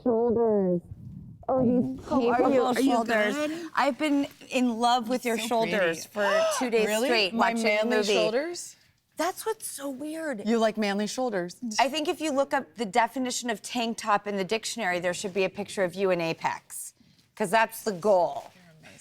shoulders. Oh, these capable shoulders. I've been in love with your shoulders for 2 days straight. My watching manly the movie. shoulders? That's what's so weird. You like manly shoulders? I think if you look up the definition of tank top in the dictionary, there should be a picture of you in Apex, because that's the goal.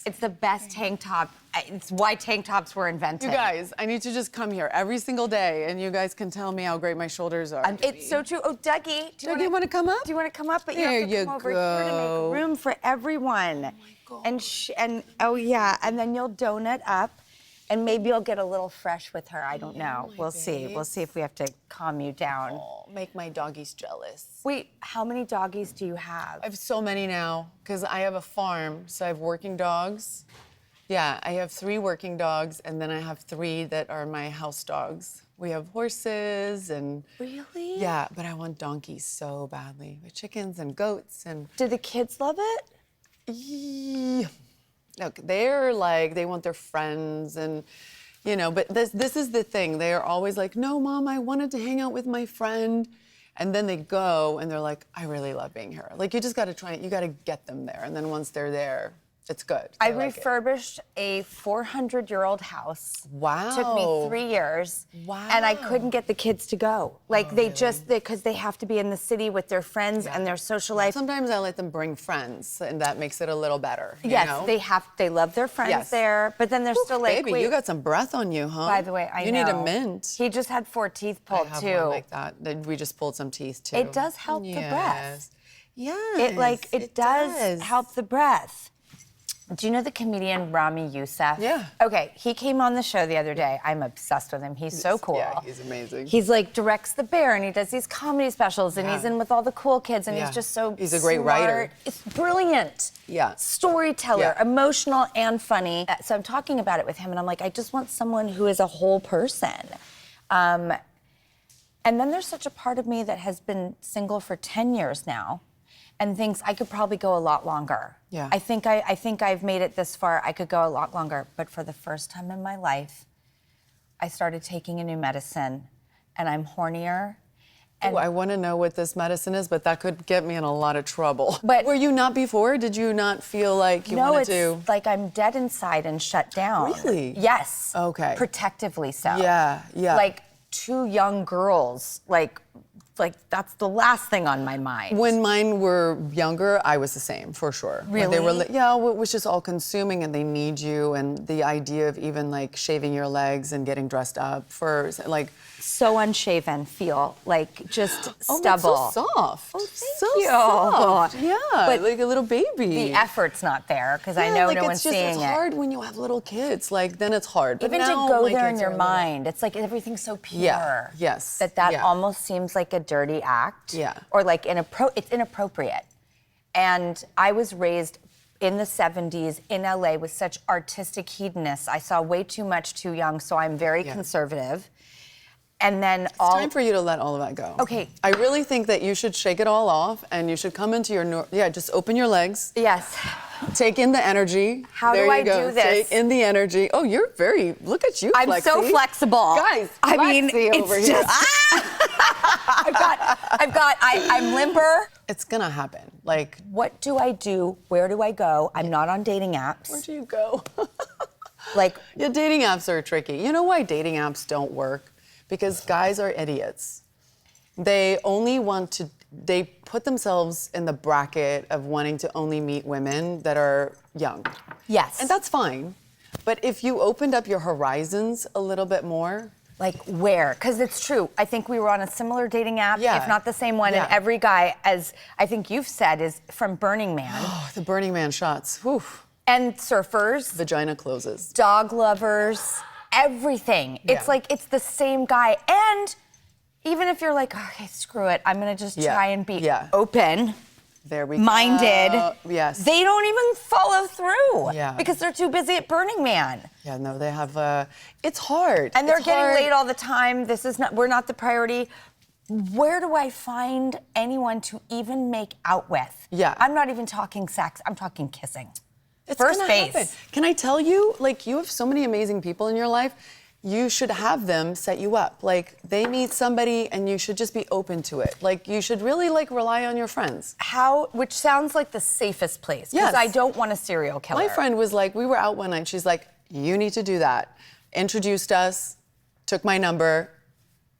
It's the best tank top. It's why tank tops were invented. You guys, I need to just come here every single day, and you guys can tell me how great my shoulders are. It's so true. Oh, Dougie, Do you want to come up? Do you want to come up? But you There have to you come over here to go. make room for everyone. Oh my God. And oh yeah, and then you'll donut up, and maybe you'll get a little fresh with her. I don't know. We'll see. We'll see if we have to calm you down. Oh, make my doggies jealous. Wait, how many doggies do you have? I have so many now because I have a farm, so I have working dogs. Yeah, I have 3 working dogs, and then I have 3 that are my house dogs. We have horses and... Really? Yeah, but I want donkeys so badly. With chickens and goats and... Do the kids love it? Yeah. Look, they're like, they want their friends and, you know, but this is the thing. They are always like, no, Mom, I wanted to hang out with my friend. And then they go and they're like, I really love being here. Like, you just got to try it. You got to get them there. And then once they're there, it's good. I like refurbished a 400-year-old house. Wow. Took me 3 years. Wow. And I couldn't get the kids to go. Like, because they have to be in the city with their friends and their social life. Sometimes I let them bring friends, and that makes it a little better. Yes, you know? they love their friends there, but then they're still like, baby, wait. you got some breath on you, huh? By the way, You need a mint. He just had 4 teeth pulled, I have too. one like that. We just pulled some teeth, too. It does help the breath. Yes. It does help the breath. Do you know the comedian Rami Youssef? Yeah. Okay, he came on the show the other day. I'm obsessed with him. He's so cool. Yeah, he's amazing. He's like directs The Bear, and he does these comedy specials, and he's in with all the cool kids, and he's just so He's a great smart. writer. It's brilliant. Yeah. Storyteller, Yeah. emotional and funny. So I'm talking about it with him, and I'm like, I just want someone who is a whole person. And then there's such a part of me that has been single for 10 years now, and thinks I could probably go a lot longer. Yeah. I think I've made it this far. I could go a lot longer. But for the first time in my life, I started taking a new medicine, and I'm hornier. And I want to know what this medicine is, but that could get me in a lot of trouble. But- were you not before? Did you not feel like you wanted to? No, it's like I'm dead inside and shut down. Really? Yes. Okay. Protectively so. Yeah, yeah. Like 2 young girls, like that's the last thing on my mind. When mine were younger, I was the same, for sure. When they were, Really? yeah, it was just all consuming, and they need you, and the idea of even like shaving your legs and getting dressed up for like. So unshaven, feel like just Oh, stubble. that's so soft. Oh, thank so you. soft. Yeah, But like a little baby. The effort's not there because I Yeah, know like no one's seeing it's it. hard when you have little kids. Like then it's hard. But Even now, to go my there in kids your are little. mind, it's like everything's so pure. Yeah, yes, That yeah. almost seems like a dirty act. Yeah. Or like it's inappropriate. And I was raised in the 70s in LA with such artistic hedonists. I saw way too much too young, so I'm very conservative. And then It's time for you to let all of that go. Okay. I really think that you should shake it all off, and you should come into your just open your legs. Yes. Take in the energy. How there do you I go. do this? Take in the energy. Oh, you're very. Look at you, I'm Flexi. so flexible. Guys, I mean, Flexi it's over here. just. I'm limber. It's gonna happen. Like, What do I do? Where do I go? I'm not on dating apps. where do you go? Like, Yeah, dating apps are tricky. You know why dating apps don't work? Because guys are idiots. They put themselves in the bracket of wanting to only meet women that are young. yes. And that's fine. But if you opened up your horizons a little bit more, Like where? Because it's true. I think we were on a similar dating app, Yeah. if not the same one. Yeah. And every guy, as I think you've said, is from Burning Man. the Burning Man shots, whew, And surfers, vagina closes. dog lovers, everything. It's Yeah. like it's the same guy. And even if you're like, okay, screw it, I'm gonna just try and be open. There we Minded. go. Yes. They don't even follow through. Yeah. Because they're too busy at Burning Man. Yeah, no, they have, it's hard. And they're It's getting hard. laid all the time. We're not the priority. Where do I find anyone to even make out with? Yeah. I'm not even talking sex, I'm talking kissing. It's First gonna base. happen. Can I tell you, like, you have so many amazing people in your life. you should have them set you up. Like, they meet somebody and you should just be open to it. Like, you should really, like, rely on your friends. Which sounds like the safest place. Because Yes. I don't want a serial killer. My friend was like, we were out one night, she's like, you need to do that. Introduced us, took my number.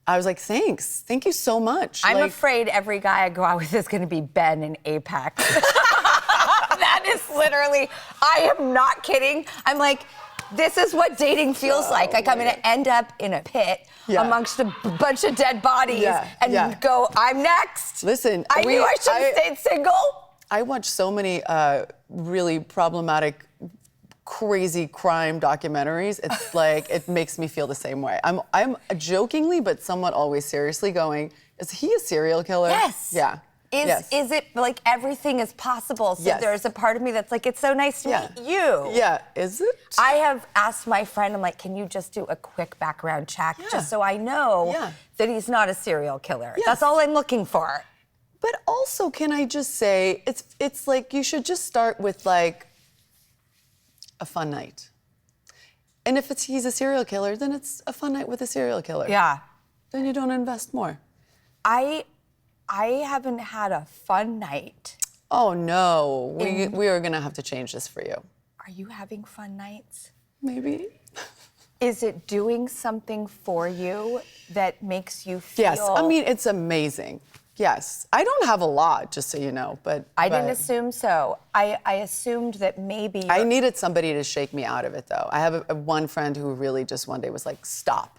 I was like, thanks. Thank you so much. I'm like, afraid every guy I go out with is going to be Ben in Apex. That is literally, I am not kidding. I'm like, this is what dating feels like. Like, I'm going to end up in a pit amongst a bunch of dead bodies and go, I'm next. Listen, I knew I should have stayed single. I watch so many really problematic, crazy crime documentaries. It's like, it makes me feel the same way. I'm jokingly, but somewhat always seriously going, is he a serial killer? Yes. Yeah. Is it like everything is possible? So Yes. there's a part of me that's like, it's so nice to meet you. Yeah, is it? I have asked my friend, I'm like, can you just do a quick background check just so I know that he's not a serial killer? Yes. That's all I'm looking for. But also, can I just say, it's like, you should just start with like a fun night. And if he's a serial killer, then it's a fun night with a serial killer. Yeah. Then you don't invest more. I haven't had a fun night. Oh no, we are gonna have to change this for you. Are you having fun nights? Maybe. Is it doing something for you that makes you feel? Yes, I mean, it's amazing. Yes, I don't have a lot, just so you know, but I didn't assume so. I assumed that maybe I needed somebody to shake me out of it, though. I have one friend who really just one day was like, stop,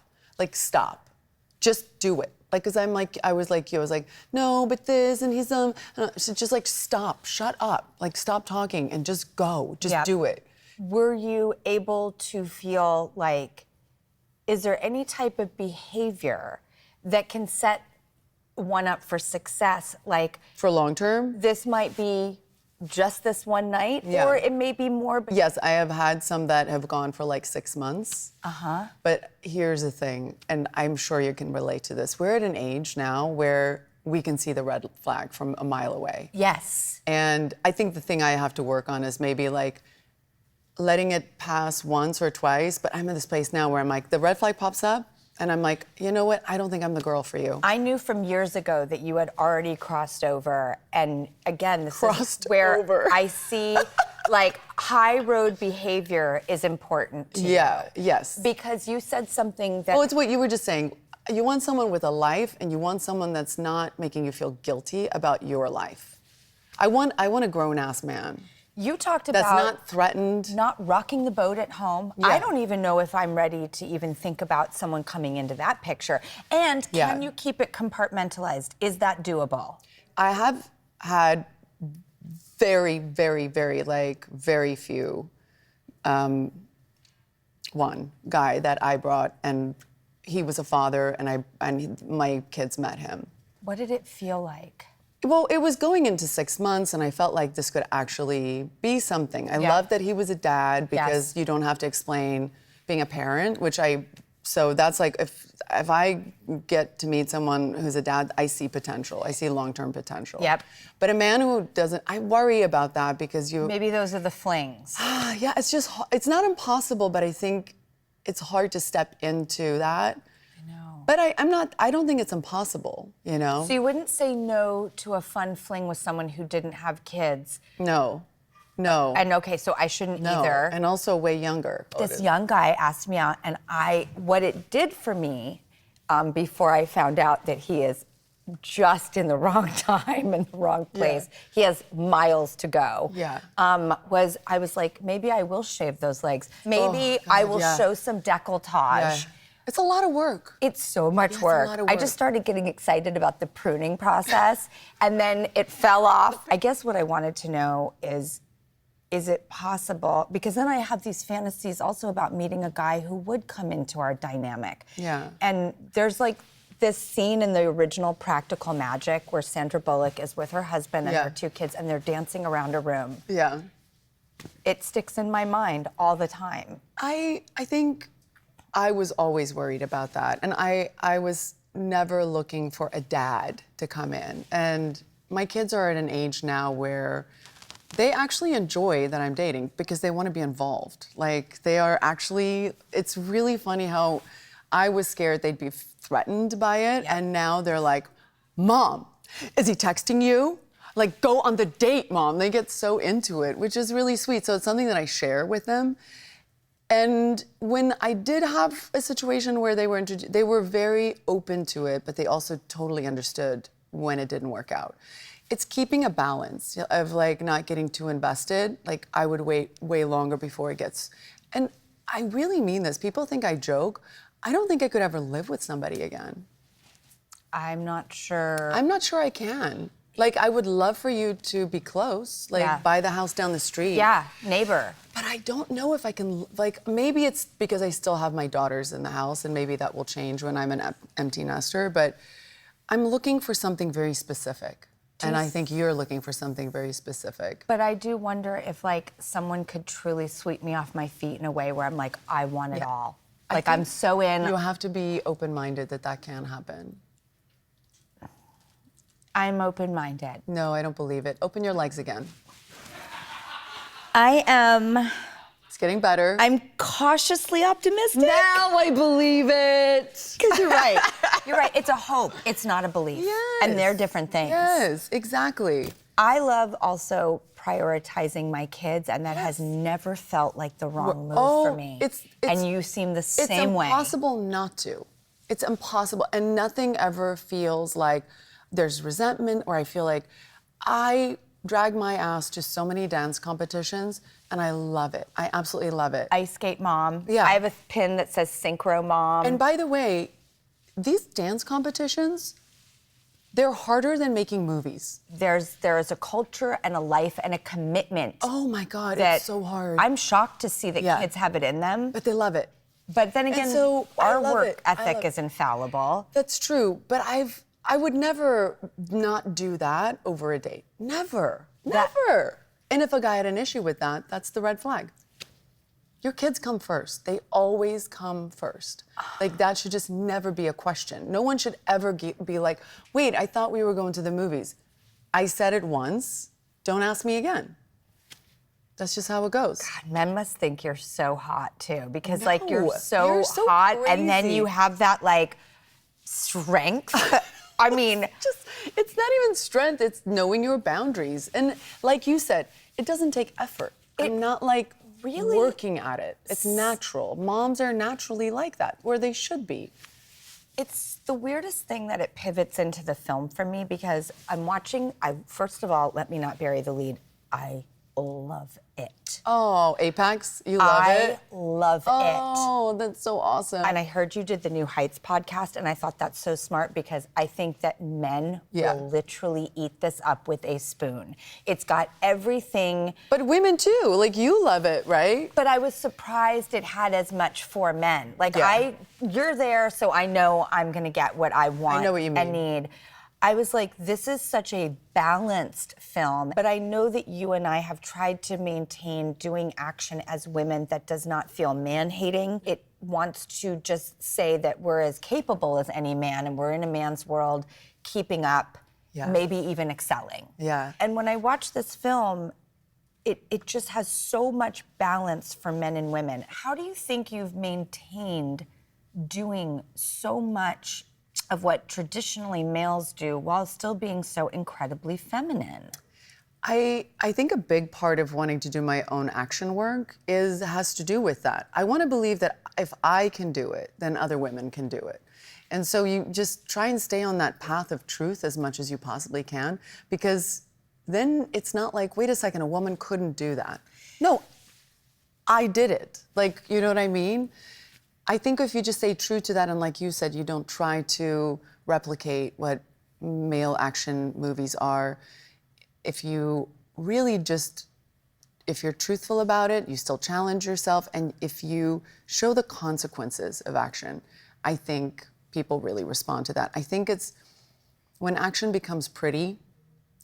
just do it. Like, cause I was like, no, but this, and he's so just like, stop, shut up, like, stop talking and just go, just do it. Were you able to feel like, is there any type of behavior that can set one up for success? Like, For long term? this might be just this one night, or it may be more. Yes, I have had some that have gone for like 6 months. But here's the thing, and I'm sure you can relate to this. We're at an age now where we can see the red flag from a mile away. Yes. And I think the thing I have to work on is maybe like letting it pass once or twice, but I'm in this place now where I'm like, the red flag pops up, and I'm like, you know what? I don't think I'm the girl for you. I knew from years ago that you had already crossed over. And again, this Crossed is where over. I see like high road behavior is important to you. Yes. Because you said something that Well, it's what you were just saying. You want someone with a life, and you want someone that's not making you feel guilty about your life. I want a grown-ass man. you talked about. That's not threatened. Not rocking the boat at home. I don't even know if I'm ready to even think about someone coming into that picture. And can you keep it compartmentalized? Is that doable? I have had very, very, very, very few. One guy that I brought, and he was a father, and my kids met him. What did it feel like? Well, it was going into 6 months, and I felt like this could actually be something. I love that he was a dad because you don't have to explain being a parent, so that's like, if I get to meet someone who's a dad, I see potential. I see long-term potential. Yep. But a man who doesn't, I worry about that because Maybe those are the flings. yeah, it's not impossible, but I think it's hard to step into that. But I don't think it's impossible, you know? So you wouldn't say no to a fun fling with someone who didn't have kids? No. And okay, so I shouldn't either. And also way younger. This young guy asked me out, and what it did for me, before I found out that he is just in the wrong time and the wrong place, he has miles to go. Was I was like, maybe I will shave those legs. Maybe I will show some décolletage. It's a lot of work. It's so much work. A lot of work. I just started getting excited about the pruning process, and then it fell off. I guess what I wanted to know is it possible? Because then I have these fantasies also about meeting a guy who would come into our dynamic. Yeah. And there's like this scene in the original Practical Magic where Sandra Bullock is with her husband and her 2 kids, and they're dancing around a room. Yeah. It sticks in my mind all the time. I think I was always worried about that. And I was never looking for a dad to come in. And my kids are at an age now where They actually enjoy that I'm dating because they want to be involved. Like, they are actually, it's really funny how I was scared they'd be threatened by it, and now they're like, Mom, is he texting you? Like, go on the date, Mom. They get so into it, which is really sweet. So it's something that I share with them. And when I did have a situation where they were very open to it, but they also totally understood when it didn't work out. It's keeping a balance of like not getting too invested. Like, I would wait way longer before it gets, and I really mean this. People think I joke. I don't think I could ever live with somebody again. I'm not sure. I'm not sure I can. Like, I would love for you to be close, like buy the house down the street. Yeah, neighbor. But I don't know if I can, like, maybe it's because I still have my daughters in the house, and maybe that will change when I'm an empty nester, but I'm looking for something very specific. And I think you're looking for something very specific. But I do wonder if, like, someone could truly sweep me off my feet in a way where I'm like, I want it all. Like, I'm so in. You have to be open-minded that can happen. I'm open-minded. No, I don't believe it. Open your legs again. I am. It's getting better. I'm cautiously optimistic. Now I believe it. Because you're right. You're right. It's a hope. It's not a belief. Yes. And they're different things. Yes, exactly. I love also prioritizing my kids, and that has never felt like the wrong move for me. And you seem the same way. It's impossible not to. It's impossible. And nothing ever feels like there's resentment, or I feel like I drag my ass to so many dance competitions, and I love it. I absolutely love it. Ice skate mom. Yeah. I have a pin that says synchro mom. And by the way, these dance competitions, they're harder than making movies. There is a culture and a life and a commitment. Oh my God, it's so hard. I'm shocked to see that kids have it in them. But they love it. But then again, so our work ethic is infallible. That's true, but I would never not do that over a date. Never. Never. And if a guy had an issue with that, that's the red flag. Your kids come first. They always come first. Like, that should just never be a question. No one should ever be like, wait, I thought we were going to the movies. I said it once. Don't ask me again. That's just how it goes. God, men must think you're so hot too, because No, like you're so hot, and then you have that like strength. I mean, it's not even strength, it's knowing your boundaries. And like you said, it doesn't take effort. I'm not like really working at it. It's natural. Moms are naturally like that, where they should be. It's the weirdest thing that it pivots into the film for me, because I'm watching, first of all, let me not bury the lead. I love it. Oh, Apex, you love it? I love it. Oh, that's so awesome. And I heard you did the New Heights podcast, and I thought that's so smart, because I think that men will literally eat this up with a spoon. It's got everything. But women too, like you love it, right? But I was surprised it had as much for men. Like you're there, so I know I'm gonna get what I want. I know what you mean. And need. I was like, this is such a balanced film, but I know that you and I have tried to maintain doing action as women that does not feel man-hating. It wants to just say that we're as capable as any man, and we're in a man's world, keeping up, maybe even excelling. Yeah. And when I watch this film, it just has so much balance for men and women. How do you think you've maintained doing so much of what traditionally males do while still being so incredibly feminine? I think a big part of wanting to do my own action work has to do with that. I want to believe that if I can do it, then other women can do it. And so you just try and stay on that path of truth as much as you possibly can, because then it's not like, wait a second, a woman couldn't do that. No, I did it. Like, you know what I mean? I think if you just stay true to that, and like you said, you don't try to replicate what male action movies are, if you really just, if you're truthful about it, you still challenge yourself, and if you show the consequences of action, I think people really respond to that. I think it's when action becomes pretty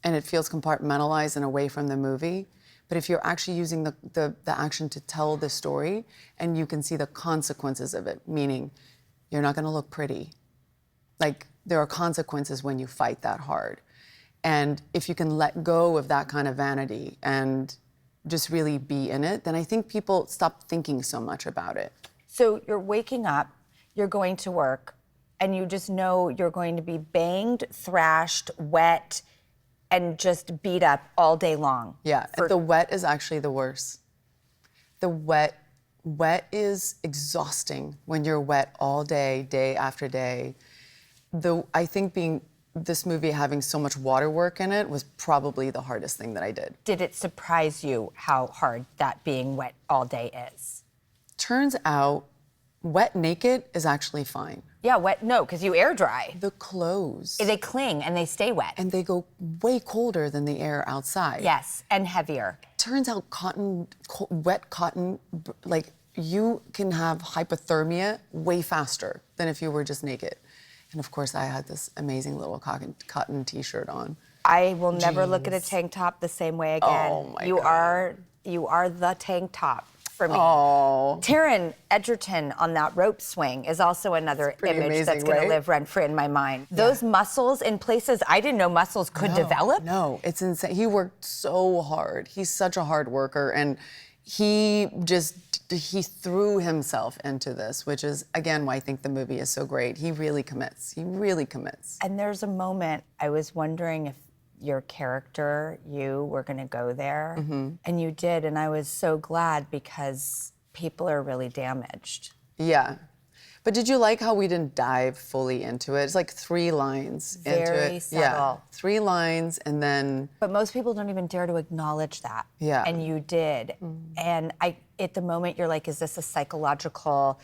and it feels compartmentalized and away from the movie. But if you're actually using the action to tell the story, and you can see the consequences of it, meaning you're not gonna look pretty. Like, there are consequences when you fight that hard. And if you can let go of that kind of vanity and just really be in it, then I think people stop thinking so much about it. So you're waking up, you're going to work, and you just know you're going to be banged, thrashed, wet, and just beat up all day long. Yeah, the wet is actually the worst. The wet is exhausting when you're wet all day, day after day. I think this movie having so much water work in it was probably the hardest thing that I did. Did it surprise you how hard that being wet all day is? Turns out, wet naked is actually fine. Yeah, wet, no, because you air dry. The clothes. They cling and they stay wet. And they go way colder than the air outside. Yes, and heavier. Turns out wet cotton, like you can have hypothermia way faster than if you were just naked. And of course I had this amazing little cotton t-shirt on. I will never look at a tank top the same way again. Oh my you God. You are the tank top for me. Oh. Taron Egerton on that rope swing is also another image amazing, that's going right? to live rent-free in my mind. Those muscles in places I didn't know muscles could develop. No, it's insane. He worked so hard. He's such a hard worker, and he threw himself into this, which is, again, why I think the movie is so great. He really commits. He really commits. And there's a moment I was wondering if your character, you were going to go there, and you did, and I was so glad because people are really damaged. Yeah. But did you like how we didn't dive fully into it? It's like 3 lines into it. Very subtle. Yeah, 3 lines, and then... But most people don't even dare to acknowledge that. Yeah. And you did. And at the moment, you're like, is this a psychological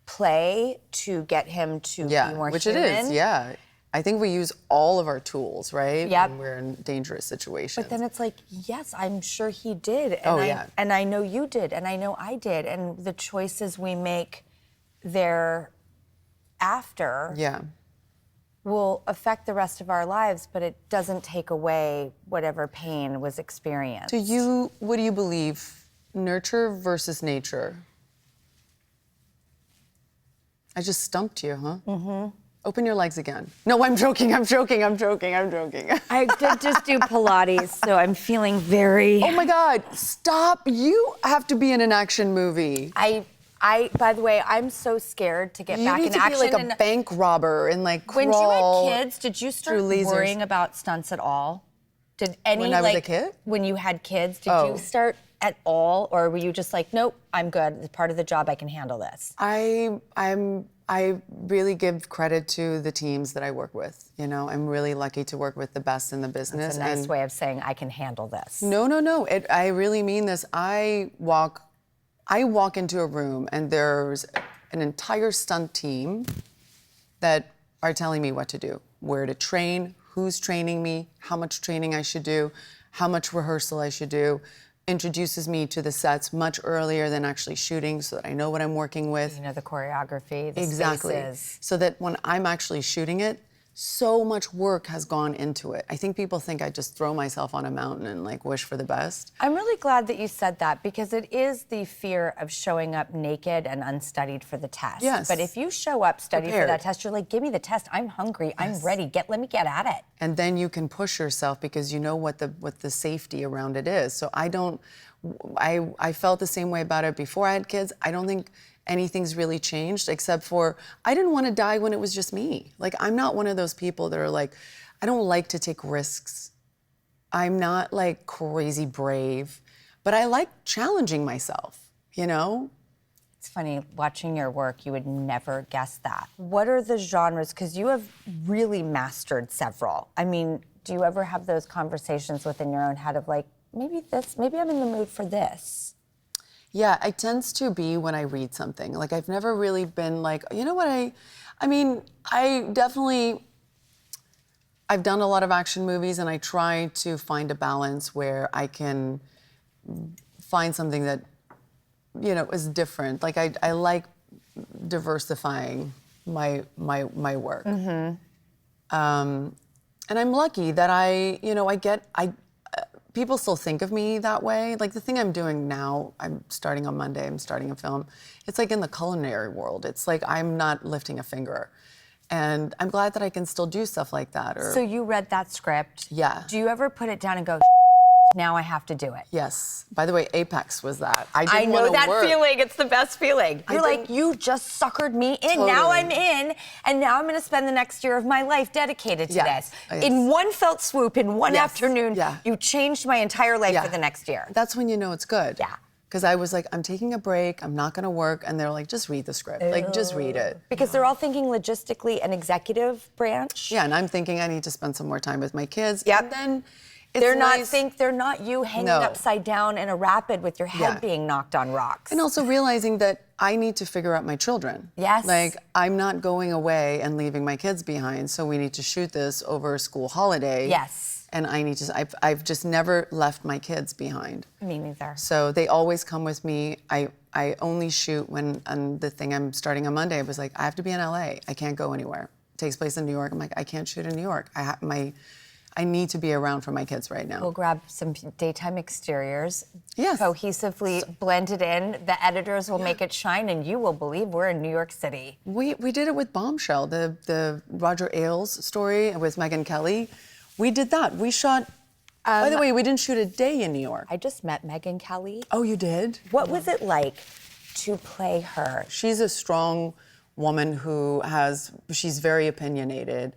play to get him to be more which human? it is, yeah. I think we use all of our tools, right? Yep. When we're in dangerous situations. But then it's like, yes, I'm sure he did. And Oh, yeah. And I know you did, and I know I did. And the choices we make thereafter will affect the rest of our lives, but it doesn't take away whatever pain was experienced. What do you believe? Nurture versus nature? I just stumped you, huh? Mm-hmm. Open your legs again. No, I'm joking. I'm joking. I did just do Pilates, so I'm feeling very... Oh my God, stop. You have to be in an action movie. By the way, I'm so scared to get back in action. You need to be like a bank robber and like crawl. When you had kids, did you start worrying about stunts at all? Did any When I was a kid? When you had kids, did you start at all, or were you just like, nope, I'm good. It's part of the job. I can handle this. I really give credit to the teams that I work with. You know, I'm really lucky to work with the best in the business. That's a nice way of saying I can handle this. No. I really mean this. I walk into a room and there's an entire stunt team that are telling me what to do, where to train, who's training me, how much training I should do, how much rehearsal I should do, introduces me to the sets much earlier than actually shooting so that I know what I'm working with. You know, the choreography, the Exactly. spaces. So that when I'm actually shooting it, so much work has gone into it. I think people think I just throw myself on a mountain and like wish for the best. I'm really glad that you said that because it is the fear of showing up naked and unstudied for the test. Yes. But if you show up studied for Prepared. that test, you're like, give me the test. I'm hungry. I'm ready. Let me get at it. And then you can push yourself because you know what the safety around it is. So I felt the same way about it before I had kids. I don't think anything's really changed except for I didn't want to die when it was just me. Like, I'm not one of those people that are like, I don't like to take risks. I'm not like crazy brave, but I like challenging myself, you know? It's funny, watching your work, you would never guess that. What are the genres? Because you have really mastered several. I mean, do you ever have those conversations within your own head of like, maybe I'm in the mood for this? Yeah, it tends to be when I read something. Like, I've never really been like, you know what, I've done a lot of action movies and I try to find a balance where I can find something that, you know, is different. Like, I like diversifying my work. Mm-hmm. And I'm lucky that people still think of me that way. Like the thing I'm doing now, I'm starting on Monday, I'm starting a film. It's like in the culinary world. It's like I'm not lifting a finger. And I'm glad that I can still do stuff like that. Or So you read that script. Yeah. Do you ever put it down and go, now I have to do it? Yes. By the way, Apex was that. I I didn't know want to that work. feeling. It's the best feeling. You're like, didn't- you just suckered me in. Now I'm in, and now I'm going to spend the next year of my life dedicated to Yes. this. Yes. In one felt swoop, in one Yes. afternoon, Yeah. you changed my entire life Yeah. for the next year. That's when you know it's good. Yeah. Because I was like, I'm taking a break. I'm not going to work. And they're like, just read the script. Like, just read it. Because they're all thinking logistically an executive branch. Yeah, and I'm thinking I need to spend some more time with my kids. Yep. And then it's They're not you hanging No. upside down in a rapid with your head Yeah. being knocked on rocks. And also realizing that I need to figure out my children. Yes. Like, I'm not going away and leaving my kids behind, so we need to shoot this over a school holiday. Yes. And I need to, I've just never left my kids behind. Me neither. So they always come with me. I only shoot when, on the thing I'm starting on Monday, I was like, I have to be in LA. I can't go anywhere. It takes place in New York. I'm like, I can't shoot in New York. I need to be around for my kids right now. We'll grab some daytime exteriors. Yes. Cohesively blended in. The editors will make it shine, and you will believe we're in New York City. We did it with Bombshell, the Roger Ailes story with Megyn Kelly. We did that. We shot. By the way, we didn't shoot a day in New York. I just met Megyn Kelly. Oh, you did? What was it like to play her? She's a strong woman she's very opinionated,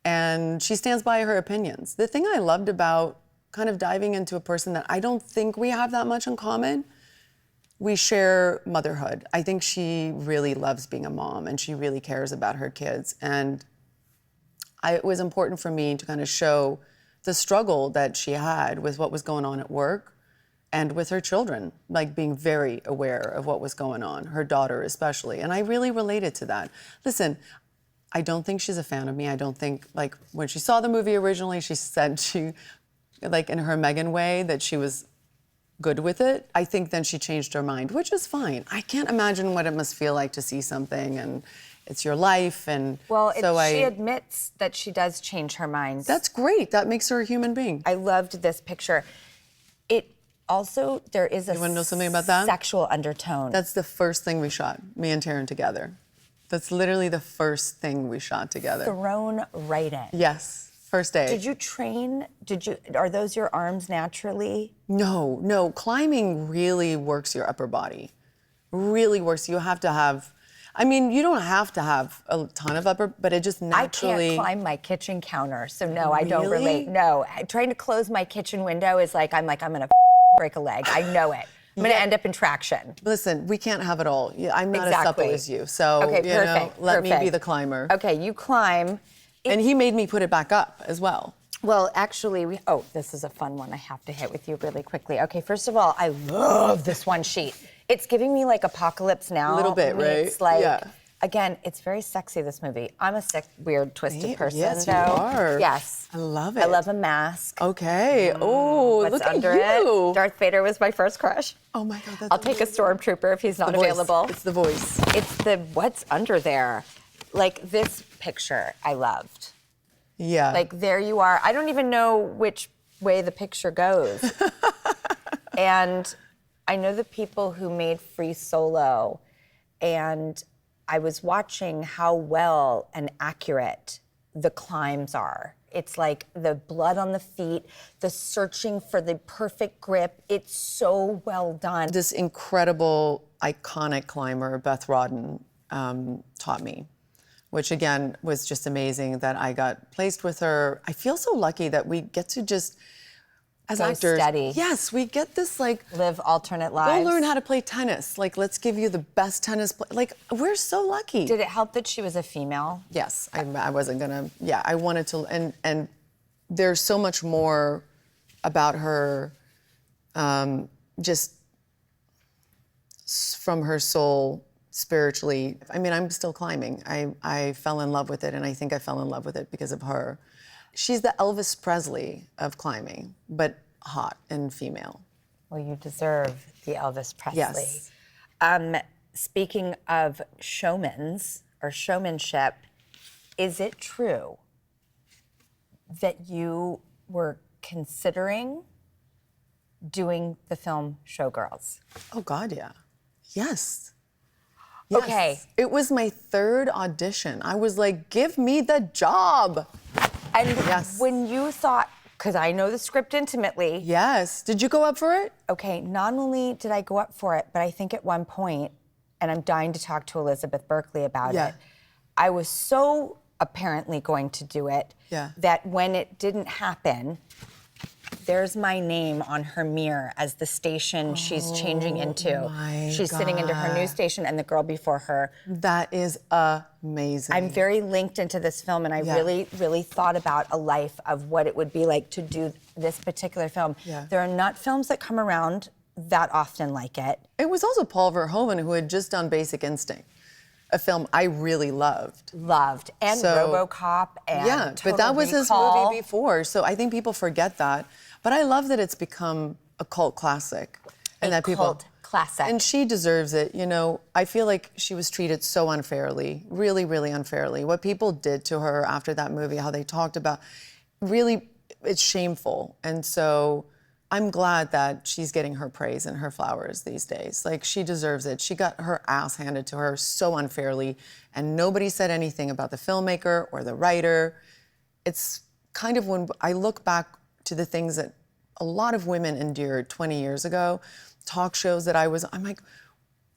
and she stands by her opinions. The thing I loved about kind of diving into a person that I don't think we have that much in common, we share motherhood. I think she really loves being a mom, and she really cares about her kids. And it was important for me to kind of show the struggle that she had with what was going on at work and with her children, like being very aware of what was going on, her daughter especially. And I really related to that. Listen, I don't think she's a fan of me. I don't think, like, when she saw the movie originally, she said like in her Megyn way, that she was good with it. I think then she changed her mind, which is fine. I can't imagine what it must feel like to see something and it's your life, and Well, so she admits that she does change her mind. That's great. That makes her a human being. I loved this picture. It also, there is a You want to know something about that? sexual undertone. That's the first thing we shot, me and Taryn together. That's literally the first thing we shot together. thrown right in. Yes, first day. Did you train? Are those your arms naturally? No. Climbing really works your upper body. Really works. You have to have. I mean, you don't have to have a ton of upper, but it just naturally. I can't climb my kitchen counter, so no, I don't Really? relate. No, trying to close my kitchen window is like I'm gonna break a leg. I know it. I'm gonna end up in traction. Listen, we can't have it all. I'm not Exactly. as supple as you, so Okay, you know, perfect, let me be perfect. the climber. Okay, you climb. And he made me put it back up as well. Well, actually, this is a fun one I have to hit with you really quickly. Okay, first of all, I love this one sheet. It's giving me like Apocalypse Now. A little bit, right? It's like, Yeah. again, it's very sexy, this movie. I'm a sick, weird, twisted person, Yes, though. you are. Yes. I love it. I love a mask. Okay. Oh, What's look under at you. it? Darth Vader was my first crush. Oh my God, that's I'll take a stormtrooper if he's not the voice. available. It's the voice. It's the what's under there. Like this picture, I loved. Yeah. Like there you are. I don't even know which way the picture goes. And I know the people who made Free Solo, and I was watching how well and accurate the climbs are. It's like the blood on the feet, the searching for the perfect grip. It's so well done. This incredible, iconic climber, Beth Rodden, taught me, which again was just amazing that I got placed with her. I feel so lucky that we get to just, as Go actors, steady. yes, we get this like, Live alternate lives. go learn how to play tennis. Like, let's give you the best tennis play. Like, we're so lucky. Did it help that she was a female? Yes, I wasn't gonna. Yeah, I wanted to, and there's so much more about her, just from her soul spiritually. I mean, I'm still climbing. I fell in love with it, and I think I fell in love with it because of her. She's the Elvis Presley of climbing, but hot and female. Well, you deserve the Elvis Presley. Yes. Speaking of showmanship, is it true that you were considering doing the film Showgirls? Oh God, yeah. Yes. Yes. Okay. It was my third audition. I was like, give me the job. And Yes. when you thought, because I know the script intimately. Yes. Did you go up for it? Okay, not only did I go up for it, but I think at one point, and I'm dying to talk to Elizabeth Berkley about Yeah. it, I was so apparently going to do it that when it didn't happen, there's my name on her mirror as the station she's changing into. She's sitting into her new station and the girl before her. That is amazing. I'm very linked into this film, and I really, really thought about a life of what it would be like to do this particular film. Yeah. There are not films that come around that often like it. It was also Paul Verhoeven who had just done Basic Instinct, a film I really loved. And RoboCop and yeah, Total but that was Recall. his movie before, so I think people forget that. But I love that it's become a cult classic, and that people. Cult classic. And she deserves it. You know, I feel like she was treated so unfairly, really, really unfairly. What people did to her after that movie, how they talked about, really, it's shameful. And so I'm glad that she's getting her praise and her flowers these days. Like, she deserves it. She got her ass handed to her so unfairly, and nobody said anything about the filmmaker or the writer. It's kind of when I look back to the things that a lot of women endured 20 years ago, talk shows that I'm like,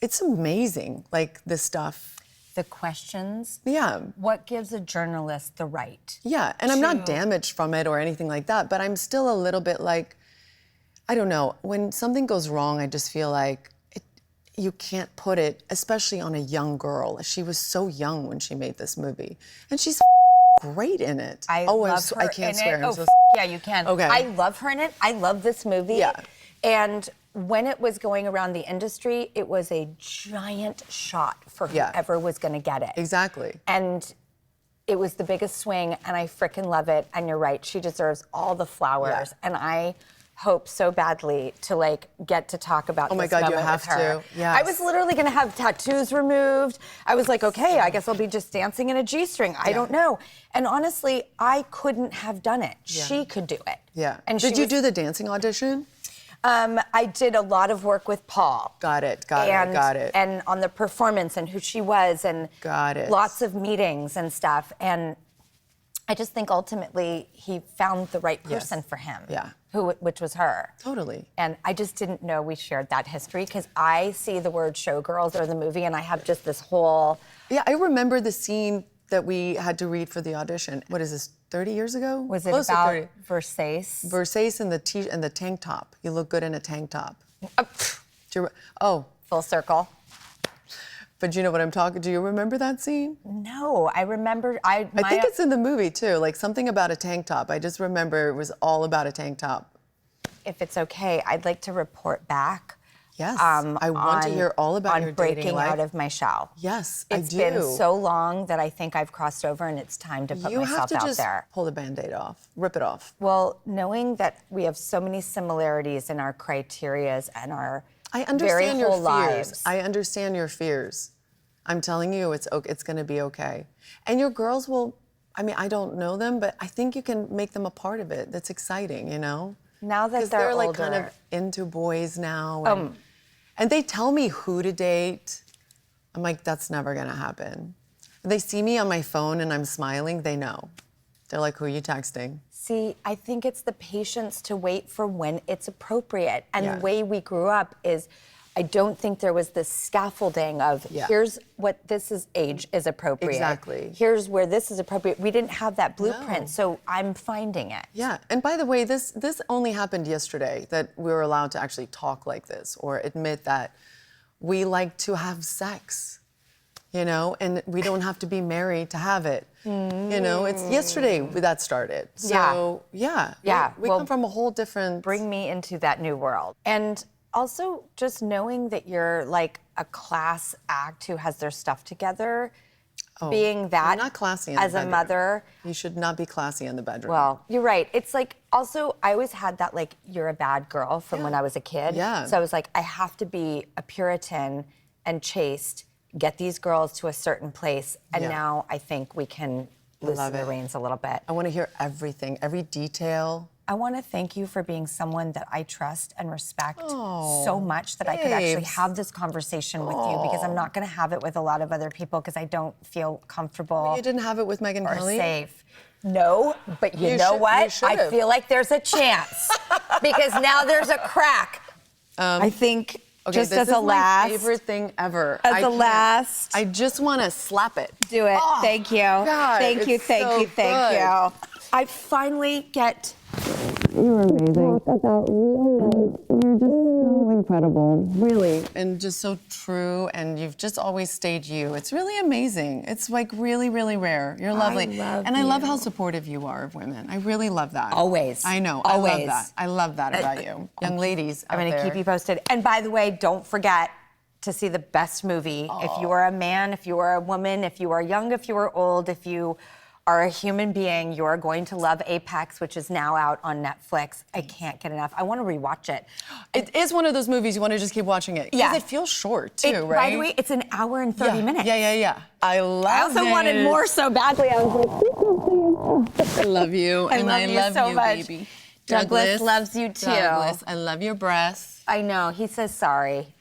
it's amazing, like, this stuff. The questions. Yeah. What gives a journalist the right? Yeah, and I'm not damaged from it or anything like that, but I'm still a little bit like, I don't know, when something goes wrong, I just feel like you can't put it, especially on a young girl. She was so young when she made this movie, and she's great in it. I love her I can't in swear. it. I'm Oh, so yeah, you can. Okay. I love her in it. I love this movie. Yeah. And when it was going around the industry, it was a giant shot for whoever was going to get it. Exactly. And it was the biggest swing, and I frickin' love it. And you're right, she deserves all the flowers. And I hope so badly to like get to talk about Oh my this God, you moment have with her. to. Yes. I was literally gonna have tattoos removed. I was like, okay, I guess I'll be just dancing in a G-string. I don't know. And honestly, I couldn't have done it. She could do it. Yeah. And Did you do the dancing audition? I did a lot of work with Paul. Got it. And on the performance and who she was, and lots of meetings and stuff. And I just think ultimately he found the right person for him. Yeah. Which was her. Totally. And I just didn't know we shared that history, because I see the word Showgirls or the movie, and I have just this whole. Yeah, I remember the scene that we had to read for the audition. What is this, 30 years ago? Was it Close to about 30. Versace? Versace and the tank top. You look good in a tank top. Full circle. But you know what I'm talking? Do you remember that scene? No, I remember. I think it's in the movie too. Like something about a tank top. I just remember it was all about a tank top. If it's okay, I'd like to report back. Yes, I want to hear all about your dating breaking life. out of my shell. Yes, I do. It's been so long that I think I've crossed over, and it's time to put You have myself to out just there. pull the Band-Aid off, rip it off. Well, knowing that we have so many similarities in our criterias and our I understand very your whole fears. lives. I understand your fears. I'm telling you, it's going to be okay. And your girls will. I mean, I don't know them, but I think you can make them a part of it. That's exciting, you know. Now that Because they're like older. kind of into boys now. And they tell me who to date. I'm like, that's never gonna happen. They see me on my phone and I'm smiling, they know. They're like, who are you texting? See, I think it's the patience to wait for when it's appropriate. And Yeah. the way we grew up is, I don't think there was this scaffolding of here's what this is age is appropriate. Exactly. Here's where this is appropriate. We didn't have that blueprint, so I'm finding it. Yeah, and by the way, this only happened yesterday, that we were allowed to actually talk like this or admit that we like to have sex, you know, and we don't have to be married to have it. You know, it's yesterday that started. So, yeah. We come from a whole different... Bring me into that new world. And also just knowing that you're like a class act who has their stuff together, being that You're not classy in as the a bedroom. mother. You should not be classy in the bedroom. Well, you're right. It's like, also, I always had that, like, you're a bad girl from when I was a kid. Yeah. So I was like, I have to be a Puritan and chaste, get these girls to a certain place. And now I think we can loosen the reins a little bit. I want to hear everything, every detail. I want to thank you for being someone that I trust and respect so much that I could actually babes. have this conversation with you, because I'm not going to have it with a lot of other people because I don't feel comfortable You didn't have it with Megyn or Kelly? safe. No, but you know should- you what? I should've. feel like there's a chance because now there's a crack. I think Okay, just this as is a last, my favorite thing ever. as I a can't- last, I just want to slap it. do it. Oh, Thank you. God, thank you. it's Thank so you. Thank good. you. I finally get. You're amazing. You're just so incredible, really. And just so true, and you've just always stayed you. It's really amazing. It's like really, really rare. You're lovely. love and I love you. how supportive you are of women. I really love that. Always. I know. I Always. love that. I love that about you. Young ladies I'm out going to there. keep you posted. And by the way, don't forget to see the best movie. If you are a man, if you are a woman, if you are young, if you are old, if you are a human being, you are going to love Apex, which is now out on Netflix. I can't get enough. I want to rewatch it. It is one of those movies you want to just keep watching it. Yeah. Because it feels short, too, It- right? By the way, it's an hour and 30 minutes. Yeah. I love I also it. wanted more so badly. I was like, I love you. I and love I you love so you, much. baby. Douglas loves you too. Douglas, I love your breasts. I know. He says sorry.